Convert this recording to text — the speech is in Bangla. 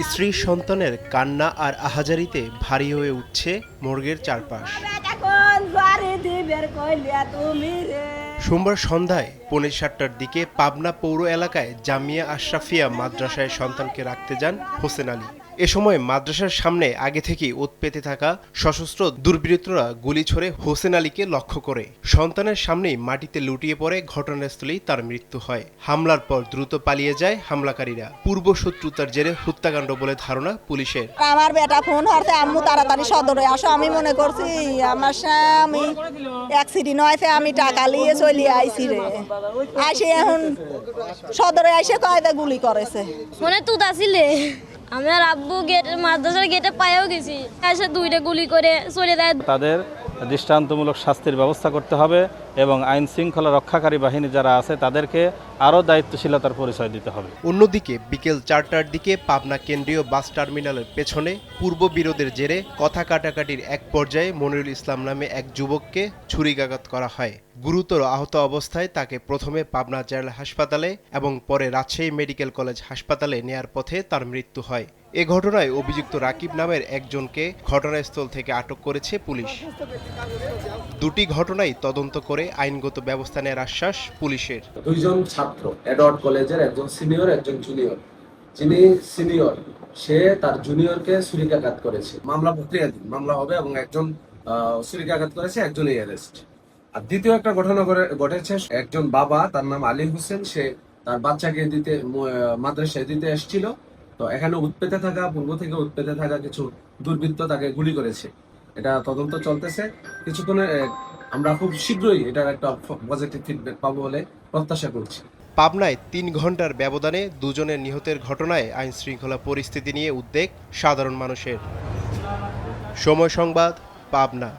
স্ত্রী সন্তানের কান্না আর আহাজারিতে ভারী হয়ে উঠছে মর্গের চারপাশ। সোমবার সন্ধ্যায় 6:45টার দিকে পাবনা পৌর এলাকায় জামিয়া আশরাফিয়া মাদ্রাসায় সন্তানকে রাখতে যান হোসেন আলী। এ সময় মাদ্রাসার সামনে আগে থেকেই ওত পেতে থাকা সশস্ত্র দুর্বৃত্তরা গুলি ছড়ে হোসেন আলীকে লক্ষ্য করে। সন্তানের সামনেই মাটিতে লুটিয়ে পড়ে ঘটনাস্থলেই তার মৃত্যু হয়। হামলার পর দ্রুত পালিয়ে যায় হামলাকারীরা। পূর্ব শত্রুতার জেরে হত্যাকাণ্ড বলে ধারণা পুলিশের। আমার বেটা ফোন হরতে আম্মু তাড়াতাড়ি সদরে আসো, আমি মনে করছি আমার স্বামী অ্যাক্সিডেন্ট হয়েছে, আমি টাকা নিয়ে চলে আইছি রে। আইসে এখন সদরে আইসে কয়দা গুলি করেছে। মনে তুত আসিলে আমার আব্বু মাদ্রাসার গেটে পায়েও গেছি, এসে দুইটা গুলি করে চলে যায়। তাদের দৃষ্টান্তমূলক শাস্তির ব্যবস্থা করতে হবে এবং আইন শৃঙ্খলা রক্ষাকারী বাহিনী যারা আছে তাদেরকে আরও দায়িত্বশীলতার পরিচয় দিতে হবে। অন্যদিকে বিকেল 4টার দিকে পাবনা কেন্দ্রীয় বাস টার্মিনালের পেছনে পূর্ব বিরোধের জেরে কথা কাটাকাটির এক পর্যায়ে মনিরুল ইসলাম নামে এক যুবককে ছুরিকাঘাত করা হয়। গুরুতর আহত অবস্থায় তাকে প্রথমে পাবনা জেনারেল হাসপাতালে এবং পরে রাজশাহী মেডিকেল কলেজ হাসপাতালে নেয়ার পথে তার মৃত্যু হয়। এ ঘটনায় অভিযুক্ত রাকিব নামের একজনকে ঘটনাস্থল থেকে আটক করেছে পুলিশ। দুটি ঘটনায় তদন্ত করে আইনগত ব্যবস্থা নেওয়ার আশ্বাস পুলিশের। দুইজন ছাত্র এডওয়ার্ড কলেজের, একজন সিনিয়র একজন জুনিয়র। যিনি সিনিয়র সে তার জুনিয়রকে ছুরিকাঘাত করেছে। মামলা প্রক্রিয়াধীন, মামলা হবে এবং একজন ছুরিকাঘাত করেছে, একজনই অ্যারেস্ট। আর দ্বিতীয় একটা ঘটনা ঘটেছে, একজন বাবা তার নাম আলী হোসেন, সে তার বাচ্চাকে দিতে মাদ্রাসায় দিতে এসেছিল। তো এখানে পূর্ব থেকে উৎপেতে থাকা কিছু দুর্বৃত্ত তাকে গুলি করেছে। এটা তদন্ত চলতেছে। কিছুক্ষণে আমরা খুব শীঘ্রই এটার একটা পজিটিভ ফিডব্যাক পাবো বলে প্রত্যাশা করছি। পাবনায় 3 ঘন্টার ব্যবধানে দুজনের নিহতের ঘটনায় আইন শৃঙ্খলা পরিস্থিতি নিয়ে উদ্বেগ সাধারণ মানুষের। সময় সংবাদ, পাবনা।